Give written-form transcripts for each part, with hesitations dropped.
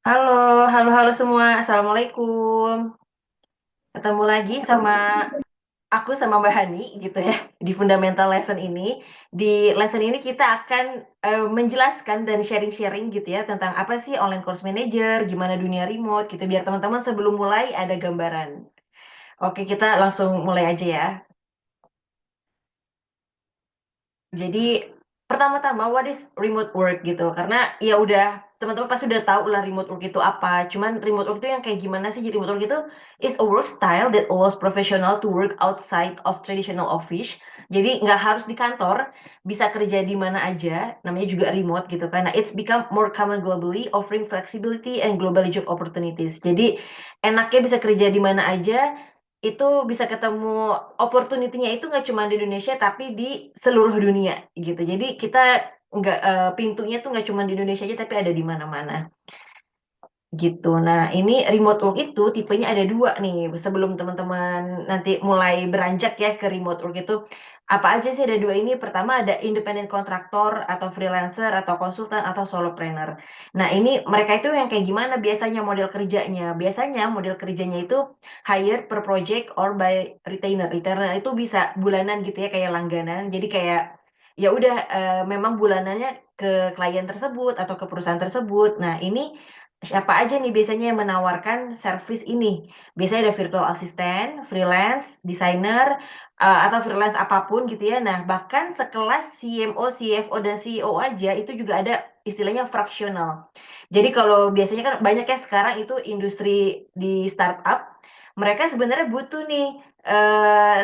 Halo, halo semua. Assalamualaikum. Ketemu lagi sama aku sama Mbak Hani gitu ya di fundamental lesson ini. Di lesson ini kita akan menjelaskan dan sharing-sharing gitu ya tentang apa sih online course manager, gimana dunia remote gitu biar teman-teman sebelum mulai ada gambaran. Oke, kita langsung mulai aja ya. Jadi pertama-tama what is remote work gitu karena ya udah teman-teman pasti udah tahu lah remote work itu apa. Cuman remote work itu yang kayak gimana sih? Jadi remote work itu is a work style that allows professional to work outside of traditional office. Jadi nggak harus di kantor, bisa kerja di mana aja. Namanya juga remote gitu kan. Nah, it's become more common globally, offering flexibility and global job opportunities. Jadi enaknya bisa kerja di mana aja, itu bisa ketemu opportunity-nya itu nggak cuma di Indonesia tapi di seluruh dunia gitu. Jadi kita nggak pintunya tuh nggak cuma di Indonesia aja tapi ada di mana-mana gitu. Nah, ini remote work itu tipenya ada dua nih. Sebelum teman-teman nanti mulai beranjak ya ke remote work itu, apa aja sih ada dua ini? Pertama ada independent contractor atau freelancer atau konsultan atau solopreneur. Nah, ini mereka itu yang kayak gimana biasanya model kerjanya? Biasanya model kerjanya itu hire per project or by retainer. Retainer itu bisa bulanan gitu ya kayak langganan. Jadi kayak ya udah memang bulanannya ke klien tersebut atau ke perusahaan tersebut. Nah, ini siapa aja nih biasanya yang menawarkan service ini? Biasanya ada virtual assistant, freelance, designer, atau freelance apapun gitu ya. Nah, bahkan sekelas CMO, CFO, dan CEO aja itu juga ada istilahnya fractional. Jadi kalau biasanya kan banyak ya sekarang itu industri di startup, mereka sebenarnya butuh nih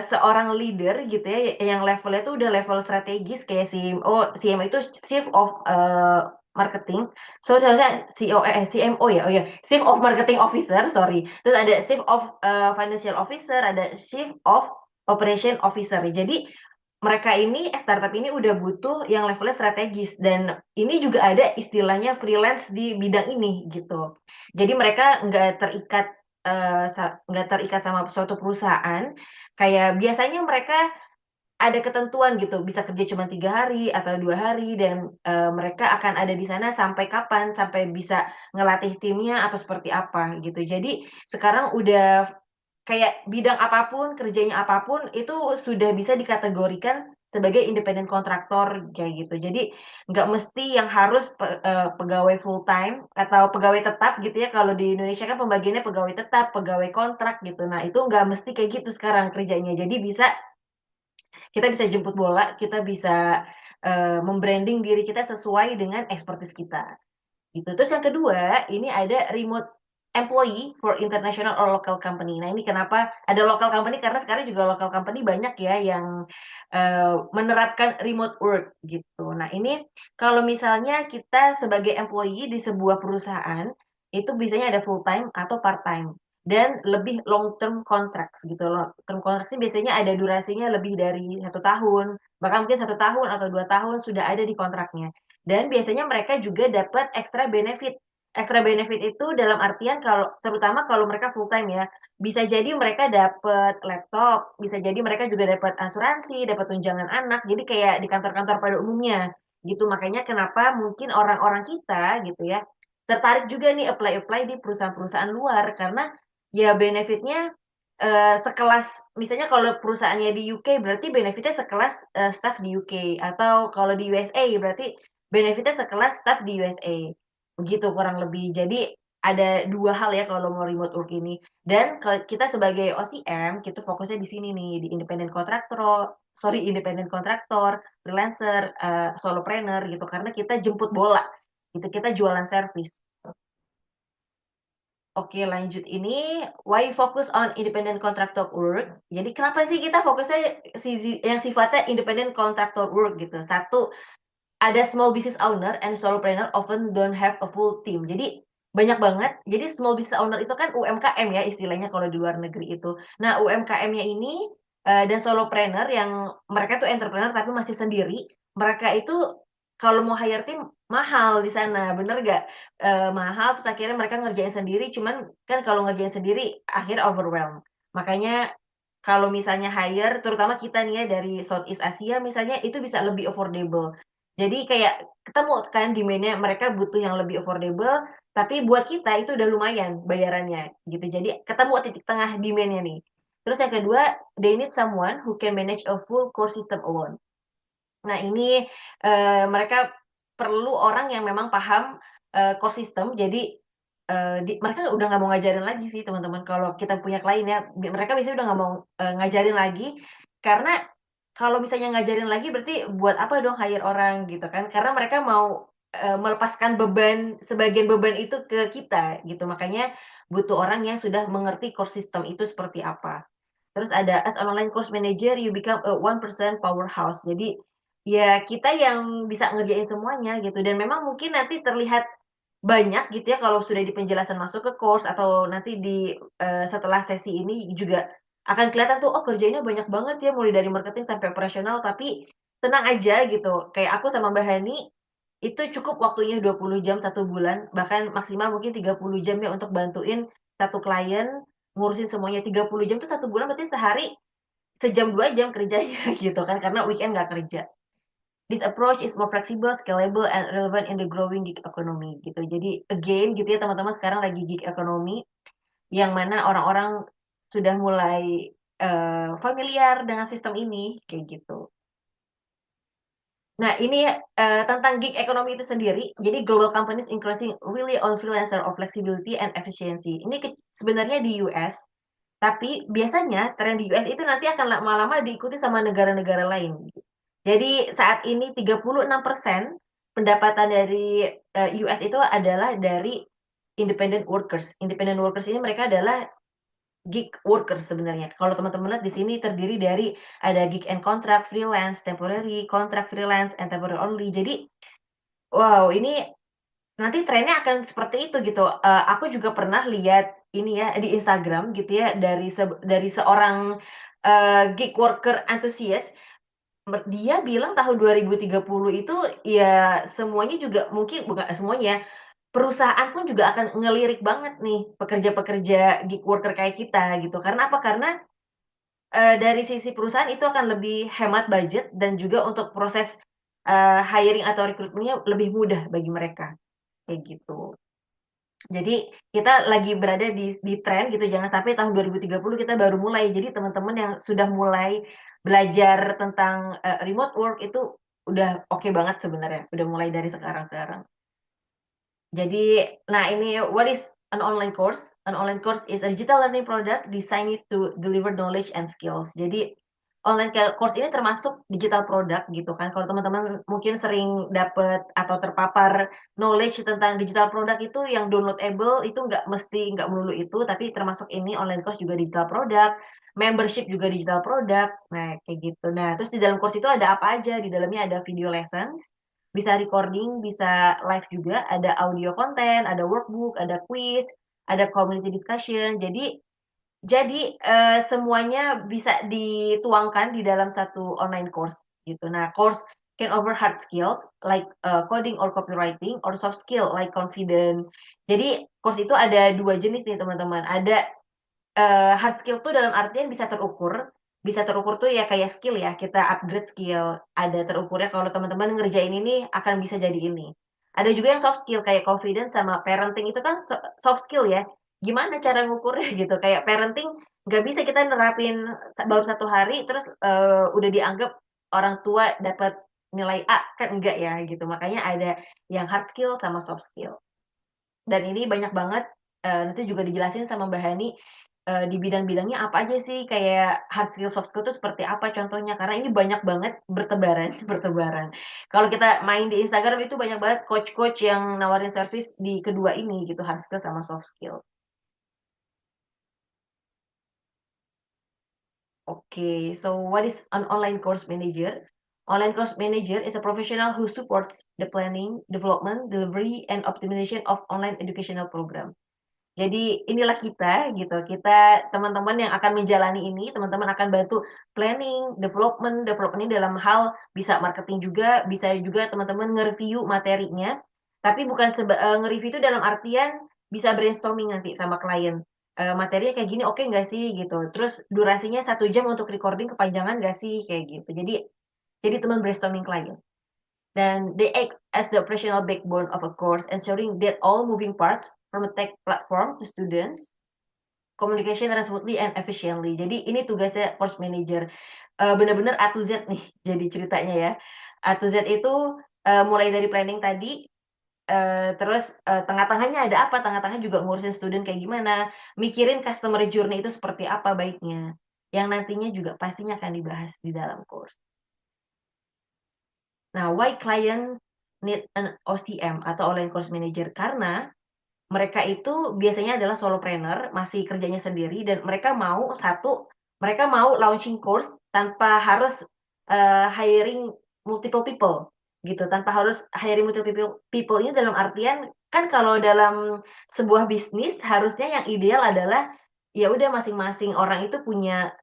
seorang leader gitu ya yang levelnya tuh udah level strategis kayak CMO itu Chief of Marketing. So seharusnya CMO ya, oh ya, Chief of Marketing Officer, sorry. Terus ada Chief of Financial Officer, ada Chief of Operation Officer. Jadi mereka ini startup ini udah butuh yang levelnya strategis dan ini juga ada istilahnya freelance di bidang ini gitu. Jadi mereka nggak terikat sama suatu perusahaan. Kayak biasanya mereka ada ketentuan gitu, bisa kerja cuma 3 hari atau 2 hari dan mereka akan ada di sana sampai kapan, sampai bisa ngelatih timnya atau seperti apa gitu. Jadi sekarang udah kayak bidang apapun, kerjanya apapun itu sudah bisa dikategorikan sebagai independent kontraktor kayak gitu. Jadi nggak mesti yang harus pegawai full time atau pegawai tetap gitu ya. Kalau di Indonesia kan pembagiannya pegawai tetap, pegawai kontrak gitu. Nah, itu nggak mesti kayak gitu sekarang kerjanya. Jadi kita bisa jemput bola, kita bisa membranding diri kita sesuai dengan expertise kita. Gitu. Terus yang kedua, ini ada remote employee for international or local company. Nah, ini kenapa ada local company karena sekarang juga local company banyak ya yang menerapkan remote work gitu. Nah, ini kalau misalnya kita sebagai employee di sebuah perusahaan itu biasanya ada full time atau part time dan lebih long term contracts gitu loh. Term contracts ini biasanya ada durasinya lebih dari 1 tahun, bahkan mungkin 1 tahun atau 2 tahun sudah ada di kontraknya. Dan biasanya mereka juga dapat extra benefit. Extra benefit itu dalam artian kalau terutama kalau mereka full time ya, bisa jadi mereka dapat laptop, bisa jadi mereka juga dapat asuransi, dapat tunjangan anak. Jadi kayak di kantor-kantor pada umumnya gitu. Makanya kenapa mungkin orang-orang kita gitu ya tertarik juga nih apply-apply di perusahaan-perusahaan luar karena ya benefitnya sekelas misalnya kalau perusahaannya di UK berarti benefitnya sekelas staff di UK atau kalau di USA berarti benefitnya sekelas staff di USA. Begitu kurang lebih. Jadi ada dua hal ya kalau mau remote work ini. Dan kalau kita sebagai OCM, kita fokusnya di sini nih, di independent kontraktor, freelancer, solopreneur gitu. Karena kita jemput bola, gitu. Kita jualan service. Oke, lanjut ini why focus on independent contractor work. Jadi kenapa sih kita fokusnya yang sifatnya independent contractor work gitu. Satu, ada small business owner and solopreneur often don't have a full team. Jadi banyak banget. Jadi small business owner itu kan UMKM ya istilahnya kalau di luar negeri itu. Nah, UMKM-nya ini dan solopreneur yang mereka tuh entrepreneur tapi masih sendiri. Mereka itu kalau mau hire tim mahal di sana, bener gak? Mahal terus akhirnya mereka ngerjain sendiri. Cuman kan kalau ngerjain sendiri akhirnya overwhelm. Makanya kalau misalnya hire, terutama kita nih ya dari Southeast Asia misalnya itu bisa lebih affordable. Jadi kayak ketemu kan demand-nya, mereka butuh yang lebih affordable, tapi buat kita itu udah lumayan bayarannya gitu. Jadi ketemu titik tengah demand-nya nih. Terus yang kedua, they need someone who can manage a full core system alone. Nah ini, mereka perlu orang yang memang paham, core system. Jadi, mereka udah nggak mau ngajarin lagi sih teman-teman, kalau kita punya klien ya, mereka biasanya udah nggak mau, ngajarin lagi, karena kalau misalnya ngajarin lagi berarti buat apa dong hire orang gitu kan, karena mereka mau, melepaskan beban sebagian beban itu ke kita gitu, makanya butuh orang yang sudah mengerti core system itu seperti apa. Terus ada as an online course manager, you become a one person powerhouse. Jadi, ya kita yang bisa ngerjain semuanya gitu dan memang mungkin nanti terlihat banyak gitu ya kalau sudah di penjelasan masuk ke course atau nanti di, setelah sesi ini juga akan kelihatan tuh, oh kerjanya banyak banget ya mulai dari marketing sampai operasional, tapi tenang aja gitu. Kayak aku sama Mbak Hani, itu cukup waktunya 20 jam 1 bulan, bahkan maksimal mungkin 30 jam ya untuk bantuin satu klien ngurusin semuanya. 30 jam tuh 1 bulan berarti sehari sejam 2 jam kerjanya gitu kan, karena weekend nggak kerja. This approach is more flexible, scalable, and relevant in the growing gig economy gitu. Jadi again gitu ya teman-teman, sekarang lagi gig economy yang mana orang-orang sudah mulai, familiar dengan sistem ini, kayak gitu. Nah ini, tentang gig economy itu sendiri, jadi global companies increasing really on freelancer of flexibility and efficiency. Ini sebenarnya di US, tapi biasanya tren di US itu nanti akan lama-lama diikuti sama negara-negara lain. Jadi saat ini 36% pendapatan dari, US itu adalah dari independent workers. Independent workers ini mereka adalah gig workers sebenarnya. Kalau teman-teman lihat di sini terdiri dari ada gig and contract, freelance, temporary, contract freelance, and temporary only. Jadi, wow ini nanti trennya akan seperti itu gitu. Aku juga pernah lihat ini ya di Instagram gitu ya dari seorang, gig worker enthusiast, dia bilang tahun 2030 itu ya semuanya juga mungkin bukan semuanya, perusahaan pun juga akan ngelirik banget nih pekerja-pekerja gig worker kayak kita gitu. Karena apa? Karena, dari sisi perusahaan itu akan lebih hemat budget dan juga untuk proses, hiring atau rekrutmennya lebih mudah bagi mereka, kayak gitu. Jadi kita lagi berada di tren gitu, jangan sampai tahun 2030 kita baru mulai. Jadi teman-teman yang sudah mulai belajar tentang, remote work itu udah oke banget sebenarnya, udah mulai dari sekarang-sekarang. Jadi, nah ini what is an online course? An online course is a digital learning product designed to deliver knowledge and skills. Jadi, online course ini termasuk digital product gitu kan. Kalau teman-teman mungkin sering dapat atau terpapar knowledge tentang digital product itu yang downloadable itu nggak melulu itu, tapi termasuk ini online course juga digital product, membership juga digital product. Nah, kayak gitu. Nah, terus di dalam course itu ada apa aja? Di dalamnya ada video lessons, bisa recording, bisa live juga, ada audio konten, ada workbook, ada quiz, ada community discussion. Jadi, semuanya bisa dituangkan di dalam satu online course gitu. Nah, course can over hard skills like, coding or copywriting or soft skill like confident. Jadi course itu ada 2 jenis nih teman-teman, ada hard skill tuh dalam artian bisa terukur tuh ya kayak skill ya, kita upgrade skill, ada terukurnya kalau teman-teman ngerjain ini akan bisa jadi ini. Ada juga yang soft skill kayak confidence sama parenting itu kan soft skill ya, gimana cara ngukurnya gitu, kayak parenting nggak bisa kita nerapin baru 1 hari terus, udah dianggap orang tua dapat nilai A, kan enggak ya gitu. Makanya ada yang hard skill sama soft skill. Dan ini banyak banget, nanti juga dijelasin sama Mbak Hani, di bidang-bidangnya apa aja sih, kayak hard skill, soft skill itu seperti apa contohnya, karena ini banyak banget bertebaran bertebaran. Kalau kita main di Instagram itu banyak banget coach-coach yang nawarin service di kedua ini gitu, hard skill sama soft skill. Okay, so what is an online course manager? Online course manager is a professional who supports the planning, development, delivery, and optimization of online educational program. Jadi inilah kita gitu, kita teman-teman yang akan menjalani ini, teman-teman akan bantu planning, development ini dalam hal bisa marketing juga, bisa juga teman-teman nge-review materinya, tapi bukan nge-review itu dalam artian bisa brainstorming nanti sama klien, materinya kayak gini oke nggak sih gitu, terus durasinya 1 jam untuk recording kepanjangan nggak sih, kayak gitu. Jadi teman brainstorming klien. Dan they act as the operational backbone of a course, ensuring that all moving parts from a tech platform to students communication run smoothly and efficiently. Jadi ini tugasnya course manager. Benar-benar A to Z nih jadi ceritanya ya. A to Z itu mulai dari planning tadi, terus tengah-tengahnya ada apa, tengah-tengah juga ngurusin student kayak gimana, mikirin customer journey itu seperti apa baiknya, yang nantinya juga pastinya akan dibahas di dalam course. Nah, why client need an OCM atau online course manager? Karena mereka itu biasanya adalah solopreneur, masih kerjanya sendiri dan mereka mau mereka mau launching course tanpa harus, hiring multiple people, gitu. Tanpa harus hiring multiple people people ini dalam artian, kan kalau dalam sebuah bisnis harusnya yang ideal adalah, ya udah masing-masing orang itu punya,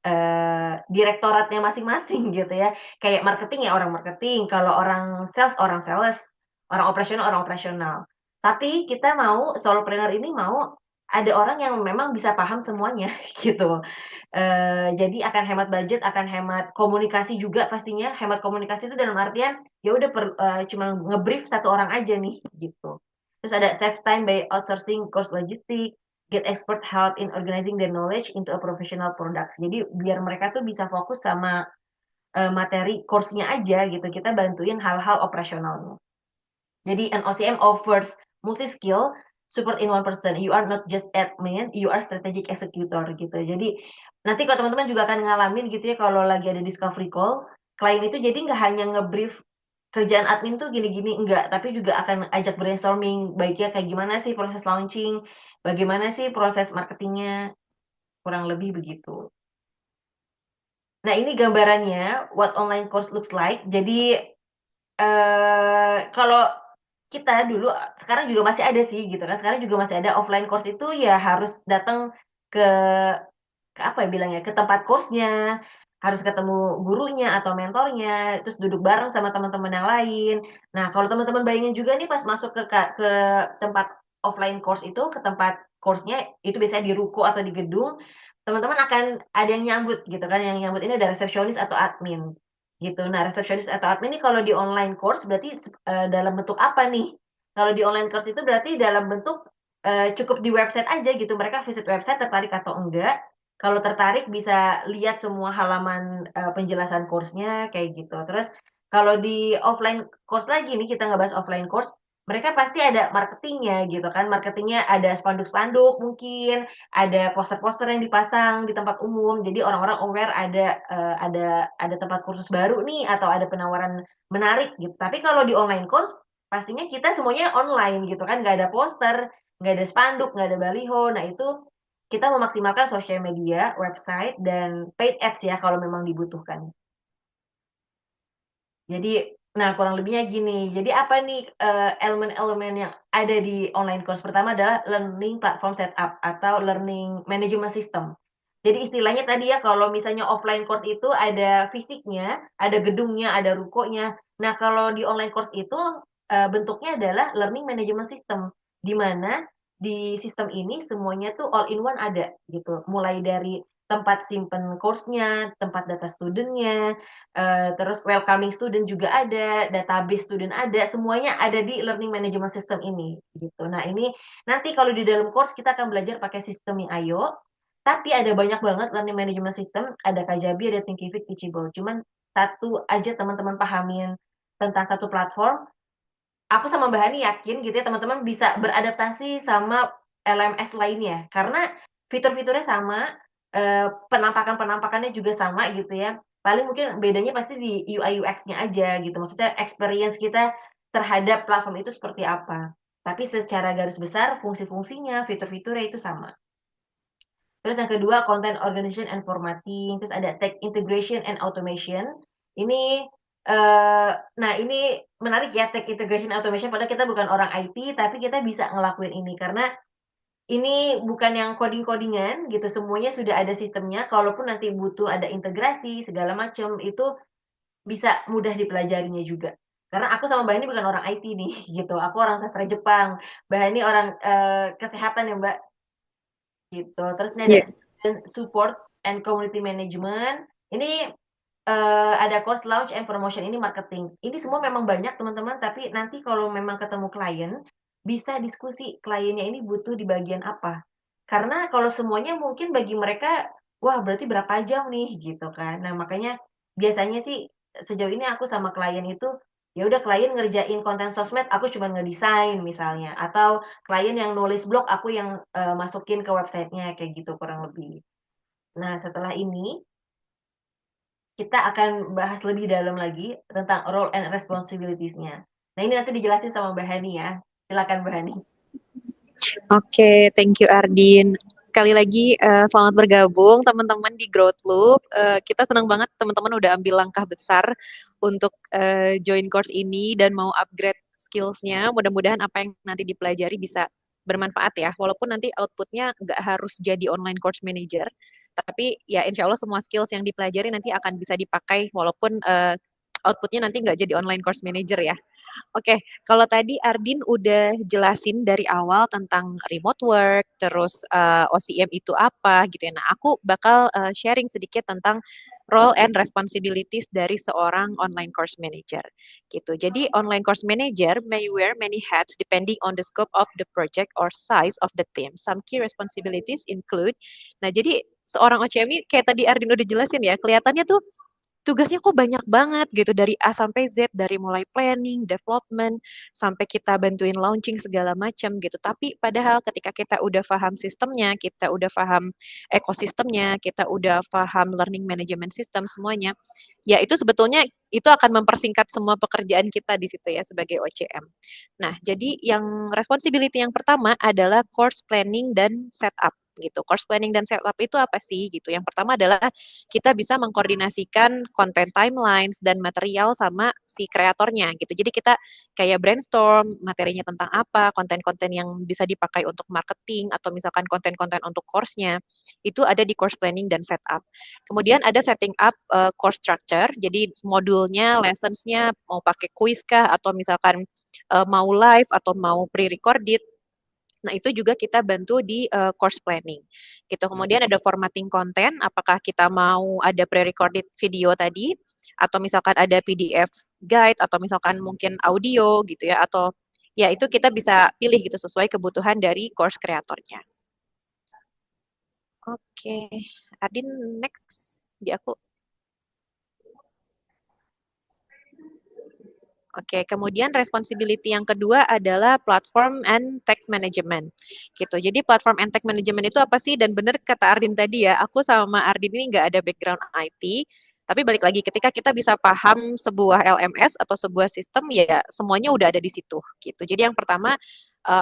direktoratnya masing-masing gitu ya. Kayak marketing ya orang marketing, kalau orang sales, orang operasional. Tapi kita mau solopreneur ini mau ada orang yang memang bisa paham semuanya gitu. Jadi akan hemat budget, akan hemat komunikasi juga pastinya. Hemat komunikasi itu dalam artian, ya udah cuma nge-brief 1 orang aja nih gitu. Terus ada save time by outsourcing course logistic, get expert help in organizing their knowledge into a professional products. Jadi biar mereka tuh bisa fokus sama, materi course-nya aja gitu, kita bantuin hal-hal operasionalnya. Jadi an OCM offers multi-skill support in one person. You are not just admin, you are strategic executor gitu. Jadi nanti kalau teman-teman juga akan ngalamin gitu ya kalau lagi ada discovery call, klien itu jadi nggak hanya nge-brief kerjaan admin tuh gini-gini, enggak, tapi juga akan ajak brainstorming, baiknya kayak gimana sih proses launching, bagaimana sih proses marketingnya, kurang lebih begitu. Nah ini gambarannya what online course looks like. Jadi kalau kita dulu, sekarang juga masih ada sih gitu kan, sekarang juga masih ada offline course itu ya harus datang ke apa ya bilangnya, ke tempat course-nya, harus ketemu gurunya atau mentornya, terus duduk bareng sama teman-teman yang lain. Nah, kalau teman-teman bayangin juga nih pas masuk ke tempat offline course itu, ke tempat course-nya itu biasanya di ruko atau di gedung, teman-teman akan ada yang nyambut gitu kan, yang nyambut ini ada resepsionis atau admin, gitu. Nah, resepsionis atau admin ini kalau di online course berarti dalam bentuk apa nih? Kalau di online course itu berarti dalam bentuk, cukup di website aja gitu, mereka visit website tertarik atau enggak, kalau tertarik bisa lihat semua halaman, penjelasan course-nya kayak gitu. Terus kalau di offline course lagi nih, kita ngebahas offline course, mereka pasti ada marketingnya gitu kan, marketingnya ada spanduk-spanduk mungkin, ada poster-poster yang dipasang di tempat umum, jadi orang-orang aware ada tempat kursus baru nih atau ada penawaran menarik gitu. Tapi kalau di online course, pastinya kita semuanya online gitu kan, nggak ada poster, nggak ada spanduk, nggak ada baliho. Nah itu kita memaksimalkan sosial media, website, dan paid ads ya kalau memang dibutuhkan. Jadi nah kurang lebihnya gini, jadi apa nih, elemen-elemen yang ada di online course? Pertama adalah learning platform setup atau learning management system. Jadi istilahnya tadi ya kalau misalnya offline course itu ada fisiknya, ada gedungnya, ada rukonya. Nah kalau di online course itu, bentuknya adalah learning management system, di mana di sistem ini semuanya tuh all in one ada gitu. Mulai dari tempat simpen course-nya, tempat data student-nya, terus welcoming student juga ada, database student ada, semuanya ada di learning management system ini, gitu. Nah, ini nanti kalau di dalam course kita akan belajar pakai sistem yang Ayo, tapi ada banyak banget learning management system, ada Kajabi, ada Thinkific, Teachable. Cuman satu aja teman-teman pahamin tentang satu platform, aku sama Mbak Hani yakin gitu ya teman-teman bisa beradaptasi sama LMS lainnya. Karena fitur-fiturnya sama, penampakan-penampakannya juga sama gitu ya. Paling mungkin bedanya pasti di UI UX-nya aja gitu, maksudnya experience kita terhadap platform itu seperti apa. Tapi secara garis besar fungsi-fungsinya, fitur-fiturnya itu sama. Terus yang kedua content organization and formatting, terus ada tech integration and automation. Ini, nah ini menarik ya tech integration automation padahal kita bukan orang IT, tapi kita bisa ngelakuin ini karena ini bukan yang coding-codingan gitu, semuanya sudah ada sistemnya, kalaupun nanti butuh ada integrasi segala macam, itu bisa mudah dipelajarinya juga. Karena aku sama Mbak ini bukan orang IT nih gitu, aku orang sastra Jepang, Mbak ini orang, kesehatan ya Mbak. Gitu, terus ini ada Iya. student support and community management. Ini ada course launch and promotion, ini marketing. Ini semua memang banyak teman-teman, tapi nanti kalau memang ketemu klien, bisa diskusi kliennya ini butuh di bagian apa. Karena kalau semuanya mungkin bagi mereka, wah berarti berapa jam nih gitu kan. Nah makanya biasanya sih sejauh ini aku sama klien itu, ya udah klien ngerjain konten sosmed, aku cuma ngedesain misalnya, atau klien yang nulis blog, aku yang, masukin ke websitenya kayak gitu kurang lebih. Nah setelah ini kita akan bahas lebih dalam lagi tentang role and responsibilities-nya. Nah, ini nanti dijelasin sama Mbak Hani ya. Silakan Mbak Hani. Oke, thank you Ardin. Sekali lagi selamat bergabung teman-teman di Growth Loop. Kita senang banget teman-teman udah ambil langkah besar untuk join course ini dan mau upgrade skills-nya. Mudah-mudahan apa yang nanti dipelajari bisa bermanfaat ya. Walaupun nanti output-nya nggak harus jadi online course manager, tapi ya insya Allah semua skills yang dipelajari nanti akan bisa dipakai walaupun output-nya nanti nggak jadi online course manager ya. Oke, kalau tadi Ardin udah jelasin dari awal tentang remote work, terus OCM itu apa gitu ya. Nah, aku bakal sharing sedikit tentang role and responsibilities dari seorang online course manager gitu. Jadi online course manager may wear many hats depending on the scope of the project or size of the team. Some key responsibilities include, nah jadi seorang OCM ini kayak tadi Ardin udah jelasin ya, kelihatannya tuh tugasnya kok banyak banget gitu dari A sampai Z, dari mulai planning, development, sampai kita bantuin launching segala macam gitu. Tapi padahal ketika kita udah paham sistemnya, kita udah paham ekosistemnya, kita udah paham learning management system semuanya, ya itu sebetulnya itu akan mempersingkat semua pekerjaan kita di situ ya sebagai OCM. Nah, jadi yang responsibility yang pertama adalah course planning dan setup gitu. Course planning dan setup itu apa sih gitu? Yang pertama adalah kita bisa mengkoordinasikan konten timelines dan material sama si kreatornya gitu. Jadi kita kayak brainstorm materinya tentang apa, konten-konten yang bisa dipakai untuk marketing atau misalkan konten-konten untuk course-nya itu ada di course planning dan setup. Kemudian ada setting up course structure. Jadi modulnya, lessons-nya mau pakai quiz kah atau misalkan mau live atau mau pre-recorded. Nah, itu juga kita bantu di course planning. Gitu. Kemudian ada formatting konten, apakah kita mau ada pre-recorded video tadi atau misalkan ada PDF guide atau misalkan mungkin audio gitu ya atau ya itu kita bisa pilih gitu sesuai kebutuhan dari course kreatornya. Oke, Adin next di aku. Oke, kemudian responsibility yang kedua adalah platform and tech management. Gitu. Jadi platform and tech management itu apa sih? Dan benar kata Ardin tadi ya, aku sama Ardin ini nggak ada background IT, tapi balik lagi ketika kita bisa paham sebuah LMS atau sebuah sistem ya semuanya udah ada di situ gitu. Jadi yang pertama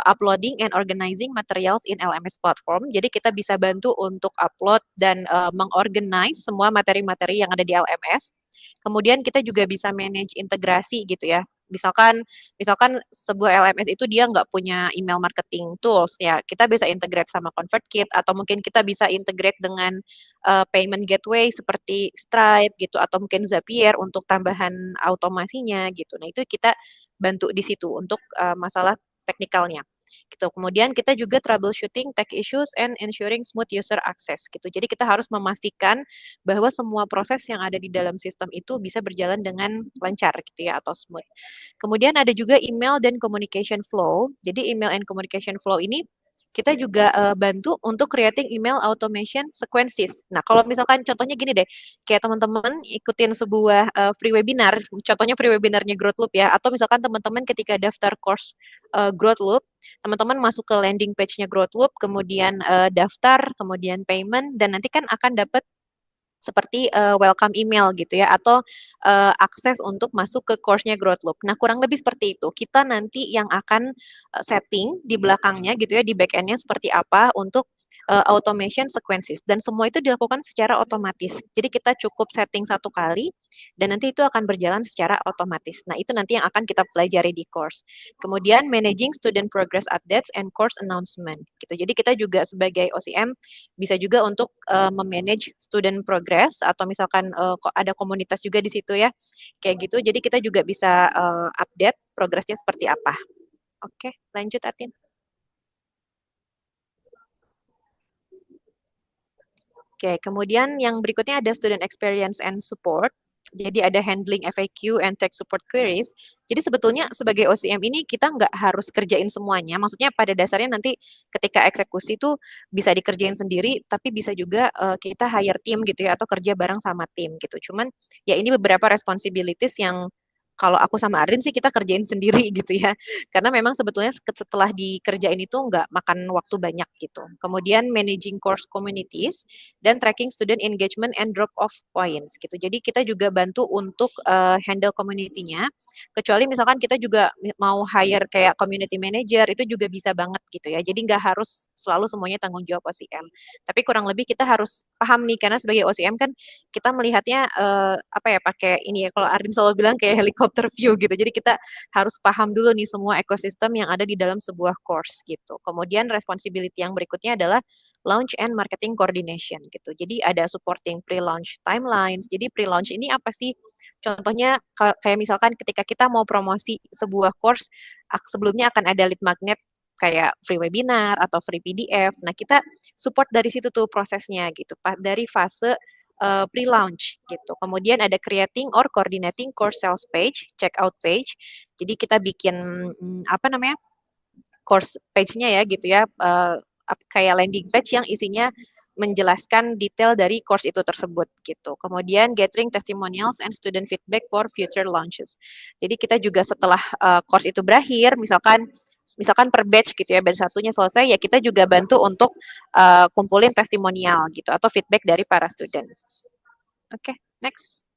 uploading and organizing materials in LMS platform. Jadi kita bisa bantu untuk upload dan mengorganize semua materi-materi yang ada di LMS. Kemudian kita juga bisa manage integrasi gitu ya. Misalkan misalkan sebuah LMS itu dia nggak punya email marketing tools ya, kita bisa integrate sama ConvertKit atau mungkin kita bisa integrate dengan payment gateway seperti Stripe gitu atau mungkin Zapier untuk tambahan automasinya gitu. Nah, itu kita bantu di situ untuk masalah teknikalnya gitu. Kemudian kita juga troubleshooting tech issues and ensuring smooth user access gitu. Jadi kita harus memastikan bahwa semua proses yang ada di dalam sistem itu bisa berjalan dengan lancar gitu ya atau smooth. Kemudian ada juga email dan communication flow. Jadi email and communication flow ini kita juga bantu untuk creating email automation sequences. Nah, kalau misalkan contohnya gini deh, kayak teman-teman ikutin sebuah free webinar, contohnya free webinarnya Growth Loop ya, atau misalkan teman-teman ketika daftar course Growth Loop, teman-teman masuk ke landing page-nya Growth Loop, kemudian daftar, kemudian payment, dan nanti kan akan dapat seperti welcome email gitu ya atau akses untuk masuk ke course-nya Growth Loop. Nah, kurang lebih seperti itu. Kita nanti yang akan setting di belakangnya gitu ya di back-end-nya seperti apa untuk automation sequences dan semua itu dilakukan secara otomatis. Jadi kita cukup setting satu kali dan nanti itu akan berjalan secara otomatis. Nah, itu nanti yang akan kita pelajari di course. Kemudian managing student progress updates and course announcement gitu. Jadi kita juga sebagai OCM bisa juga untuk memanage student progress atau misalkan ada komunitas juga di situ ya kayak gitu jadi kita juga bisa update progresnya seperti apa. Oke, lanjut Atin. Oke, kemudian yang berikutnya ada student experience and support. Jadi ada handling FAQ and tech support queries. Jadi sebetulnya sebagai OCM ini kita nggak harus kerjain semuanya. Maksudnya pada dasarnya nanti ketika eksekusi tuh bisa dikerjain sendiri, tapi bisa juga kita hire tim gitu ya, atau kerja bareng sama tim gitu. Cuman ya ini beberapa responsibilities yang kalau aku sama Arin sih kita kerjain sendiri gitu ya. Karena memang sebetulnya setelah dikerjain itu nggak makan waktu banyak gitu. Kemudian managing course communities dan tracking student engagement and drop off points gitu. Jadi kita juga bantu untuk handle community-nya. Kecuali misalkan kita juga mau hire kayak community manager itu juga bisa banget gitu ya. Jadi nggak harus selalu semuanya tanggung jawab OCM. Tapi kurang lebih kita harus paham nih karena sebagai OCM kan kita melihatnya apa ya pakai ini ya kalau Arin selalu bilang kayak helikopter view gitu. Jadi kita harus paham dulu nih semua ekosistem yang ada di dalam sebuah course gitu. Kemudian responsibility yang berikutnya adalah launch and marketing coordination gitu. Jadi ada supporting pre-launch timelines. Jadi pre-launch ini apa sih? Contohnya kayak misalkan ketika kita mau promosi sebuah course, sebelumnya akan ada lead magnet kayak free webinar atau free PDF. Nah, kita support dari situ tuh prosesnya gitu. Dari fase pre-launch gitu. Kemudian ada creating or coordinating course sales page, checkout page. Jadi kita bikin apa namanya? Course page-nya ya gitu ya, kayak landing page yang isinya menjelaskan detail dari course itu tersebut gitu. Kemudian gathering testimonials and student feedback for future launches. Jadi kita juga setelah course itu berakhir, misalkan per batch gitu ya, batch satunya selesai ya kita juga bantu untuk kumpulin testimonial gitu atau feedback dari para student. Oke, next.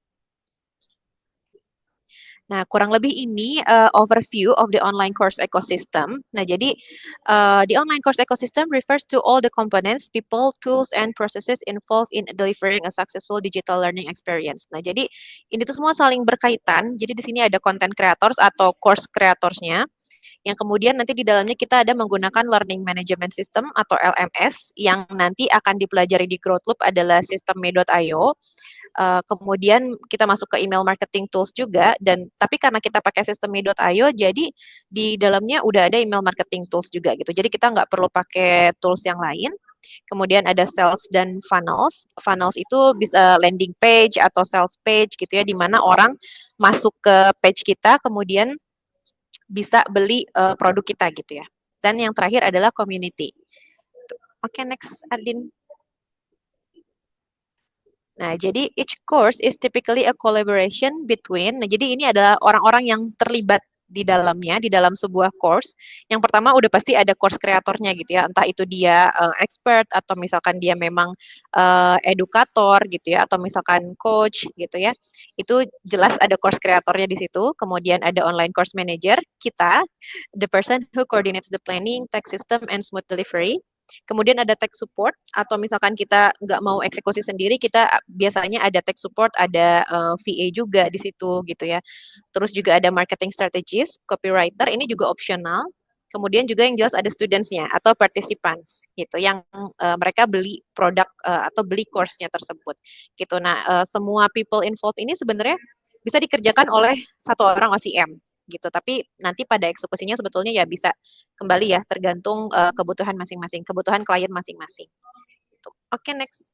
Nah, kurang lebih ini overview of the online course ecosystem. Nah, jadi the online course ecosystem refers to all the components, people, tools, and processes involved in delivering a successful digital learning experience. Nah, jadi ini tuh semua saling berkaitan. Jadi di sini ada content creators atau course creatorsnya, yang kemudian nanti di dalamnya kita ada menggunakan Learning Management System atau LMS, yang nanti akan dipelajari di Growth Loop adalah sistem me.io. Kemudian kita masuk ke email marketing tools juga dan tapi karena kita pakai sistem me.io jadi di dalamnya udah ada email marketing tools juga gitu. Jadi kita nggak perlu pakai tools yang lain. Kemudian ada sales dan funnels. Funnels itu bisa landing page atau sales page gitu ya di mana orang masuk ke page kita kemudian bisa beli produk kita gitu ya. Dan yang terakhir adalah community. Oke, next Ardin. Nah, jadi each course is typically a collaboration between. Nah, jadi ini adalah orang-orang yang terlibat di dalamnya, di dalam sebuah course. Yang pertama udah pasti ada course kreatornya gitu ya, entah itu dia expert atau misalkan dia memang edukator gitu ya, atau misalkan coach gitu ya. Itu jelas ada course kreatornya di situ. Kemudian ada online course manager kita, the person who coordinates the planning, tech system, and smooth delivery. Kemudian ada tech support atau misalkan kita nggak mau eksekusi sendiri, kita biasanya ada tech support, ada VA juga di situ gitu ya. Terus juga ada marketing strategist, copywriter, ini juga opsional. Kemudian juga yang jelas ada students-nya atau participants gitu yang mereka beli produk atau beli course-nya tersebut gitu. Nah, semua people involved ini sebenarnya bisa dikerjakan oleh satu orang OCM gitu. Tapi nanti pada eksekusinya sebetulnya ya bisa kembali ya tergantung kebutuhan masing-masing, kebutuhan klien masing-masing. Gitu. Oke, next.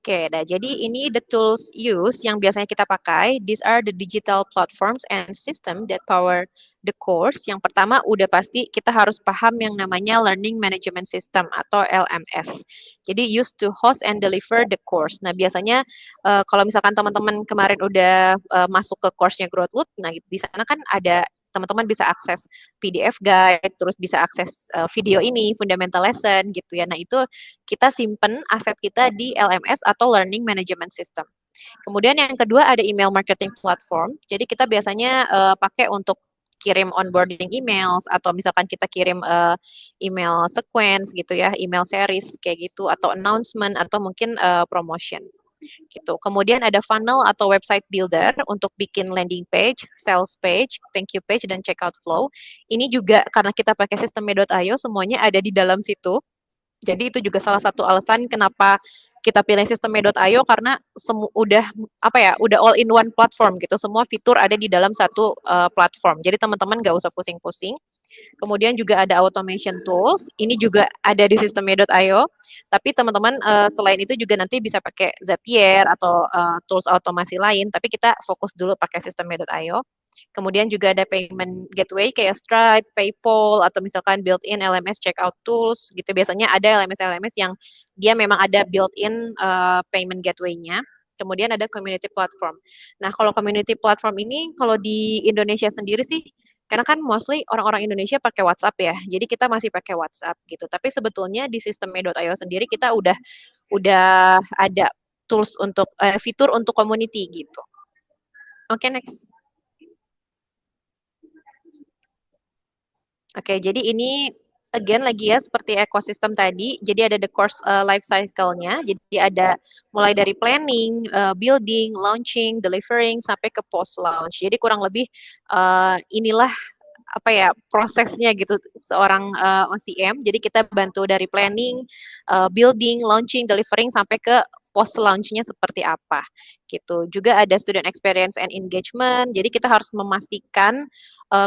Oke, nah jadi ini the tools used yang biasanya kita pakai. These are the digital platforms and system that power the course. Yang pertama udah pasti kita harus paham yang namanya Learning Management System atau LMS. Jadi used to host and deliver the course. Nah biasanya kalau misalkan teman-teman kemarin udah masuk ke course-nya Growth Loop, nah di sana kan ada teman-teman bisa akses PDF guide, terus bisa akses video ini, fundamental lesson gitu ya. Nah itu kita simpen aset kita di LMS atau Learning Management System. Kemudian yang kedua ada email marketing platform. Jadi kita biasanya pakai untuk kirim onboarding emails atau misalkan kita kirim email sequence gitu ya, email series kayak gitu atau announcement atau mungkin promotion gitu. Kemudian ada funnel atau website builder untuk bikin landing page, sales page, thank you page dan checkout flow. Ini juga karena kita pakai sistem me.io semuanya ada di dalam situ. Jadi itu juga salah satu alasan kenapa kita pilih sistem me.io karena udah apa ya, udah all in one platform gitu. Semua fitur ada di dalam satu platform. Jadi teman-teman nggak usah pusing-pusing. Kemudian juga ada automation tools, ini juga ada di Systeme.io. Tapi teman-teman selain itu juga nanti bisa pakai Zapier atau tools otomasi lain, tapi kita fokus dulu pakai Systeme.io. Kemudian juga ada payment gateway kayak Stripe, PayPal, atau misalkan built-in LMS checkout tools gitu. Biasanya ada LMS-LMS yang dia memang ada built-in payment gateway-nya. Kemudian ada community platform. Nah, kalau community platform ini kalau di Indonesia sendiri sih, karena kan mostly orang-orang Indonesia pakai WhatsApp ya, jadi kita masih pakai WhatsApp gitu. Tapi sebetulnya di Systeme.io sendiri kita udah ada tools untuk fitur untuk community gitu. Oke, next. Oke, jadi ini again lagi ya seperti ekosistem tadi. Jadi ada the course life cycle-nya. Jadi ada mulai dari planning, building, launching, delivering sampai ke post launch. Jadi kurang lebih inilah apa ya prosesnya gitu seorang OCM. Jadi kita bantu dari planning, building, launching, delivering sampai ke post launch-nya seperti apa gitu. Juga ada student experience and engagement. Jadi kita harus memastikan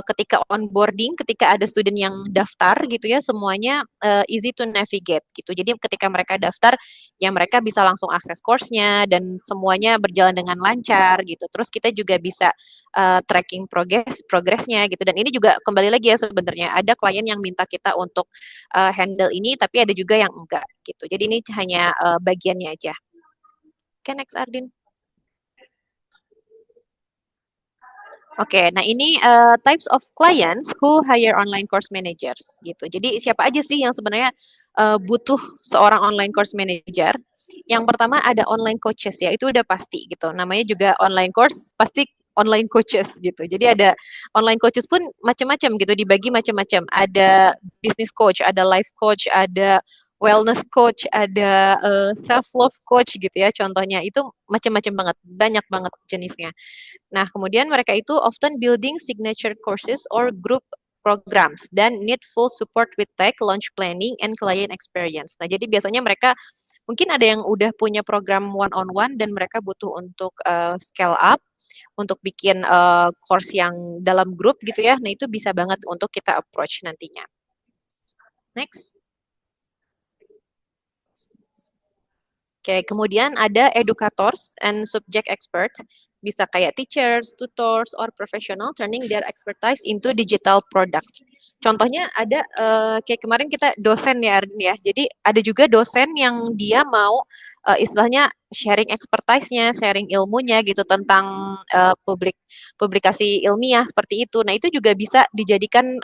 ketika onboarding, ketika ada student yang daftar gitu ya, semuanya easy to navigate gitu. Jadi ketika mereka daftar, ya mereka bisa langsung akses course-nya dan semuanya berjalan dengan lancar gitu. Terus kita juga bisa tracking progresnya gitu. Dan ini juga kembali lagi ya sebenarnya ada klien yang minta kita untuk handle ini, tapi ada juga yang enggak gitu. Jadi ini hanya bagiannya aja. Oke, next Ardin. Oke, nah ini types of clients who hire online course managers gitu. Jadi siapa aja sih yang sebenarnya butuh seorang online course manager? Yang pertama ada online coaches ya, itu udah pasti gitu. Namanya juga online course, pasti online coaches gitu. Jadi ada online coaches pun macam-macam gitu, dibagi macam-macam. Ada business coach, ada life coach, ada wellness coach, ada self love coach gitu ya. Contohnya itu macam-macam banget, banyak banget jenisnya. Nah, kemudian mereka itu often building signature courses or group programs dan need full support with tech, launch planning, and client experience. Nah, jadi biasanya mereka mungkin ada yang udah punya program one on one dan mereka butuh untuk scale up, untuk bikin course yang dalam grup gitu ya. Nah, itu bisa banget untuk kita approach nantinya. Next. Oke, kemudian ada educators and subject expert, bisa kayak teachers, tutors, or professional turning their expertise into digital products. Contohnya ada kayak kemarin kita dosen ya Arden ya. Jadi ada juga dosen yang dia mau istilahnya sharing expertise-nya, sharing ilmunya gitu tentang publikasi ilmiah seperti itu. Nah, itu juga bisa dijadikan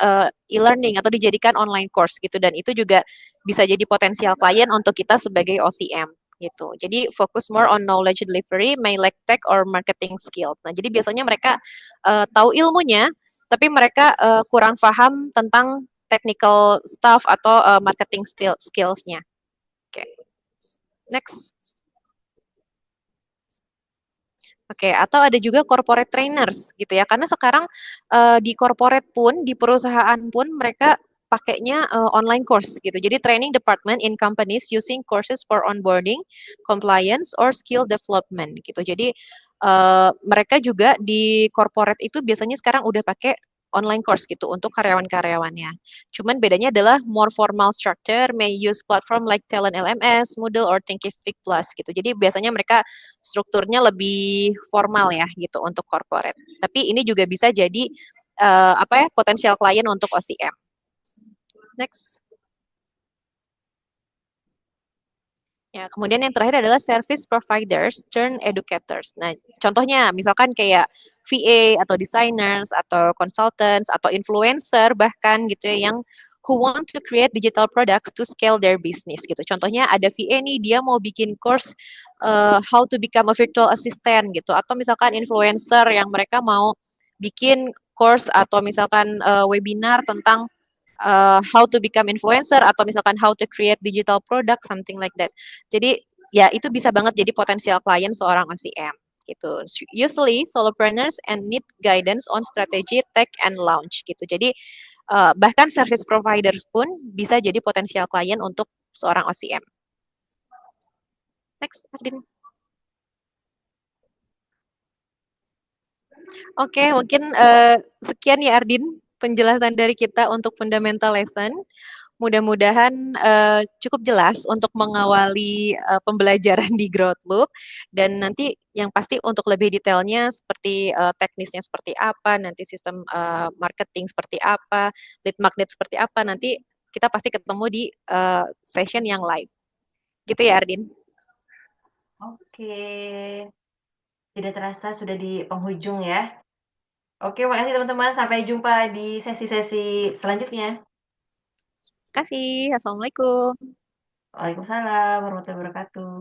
e-learning atau dijadikan online course gitu dan itu juga bisa jadi potensial klien untuk kita sebagai OCM gitu. Jadi fokus more on knowledge delivery, may lack tech or marketing skills. Nah, jadi biasanya mereka tahu ilmunya, tapi mereka kurang paham tentang technical stuff atau marketing skills-nya. Oke, okay. Next. Oke, atau ada juga corporate trainers gitu ya. Karena sekarang di corporate pun, di perusahaan pun mereka pakainya online course gitu. Jadi training department in companies using courses for onboarding, compliance, or skill development gitu. Jadi mereka juga di corporate itu biasanya sekarang udah pakai online course gitu untuk karyawan-karyawannya. Cuman bedanya adalah more formal structure, may use platform like Talent LMS, Moodle, or Thinkific Plus gitu. Jadi biasanya mereka strukturnya lebih formal ya gitu untuk corporate. Tapi ini juga bisa jadi apa ya potensial klien untuk OCM. Next. Ya, kemudian yang terakhir adalah service providers turn educators. Nah, contohnya misalkan kayak VA atau designers atau consultants atau influencer bahkan gitu ya yang who want to create digital products to scale their business gitu. Contohnya ada VA nih dia mau bikin course how to become a virtual assistant gitu atau misalkan influencer yang mereka mau bikin course atau misalkan webinar tentang how to become influencer atau misalkan how to create digital product something like that. Jadi ya itu bisa banget jadi potensial klien seorang OCM gitu. Usually solopreneurs and need guidance on strategy, tech and launch gitu. Jadi bahkan service provider pun bisa jadi potensial klien untuk seorang OCM. Next, Ardin. Oke, mungkin sekian ya Ardin penjelasan dari kita untuk fundamental lesson. Mudah-mudahan cukup jelas untuk mengawali pembelajaran di Growth Loop dan nanti yang pasti untuk lebih detailnya seperti teknisnya seperti apa, nanti sistem marketing seperti apa, lead magnet seperti apa, nanti kita pasti ketemu di session yang live. Gitu ya, Ardin. Oke, tidak terasa sudah di penghujung ya. Oke, makasih teman-teman. Sampai jumpa di sesi-sesi selanjutnya. Terima kasih. Assalamualaikum. Waalaikumsalam warahmatullahi wabarakatuh.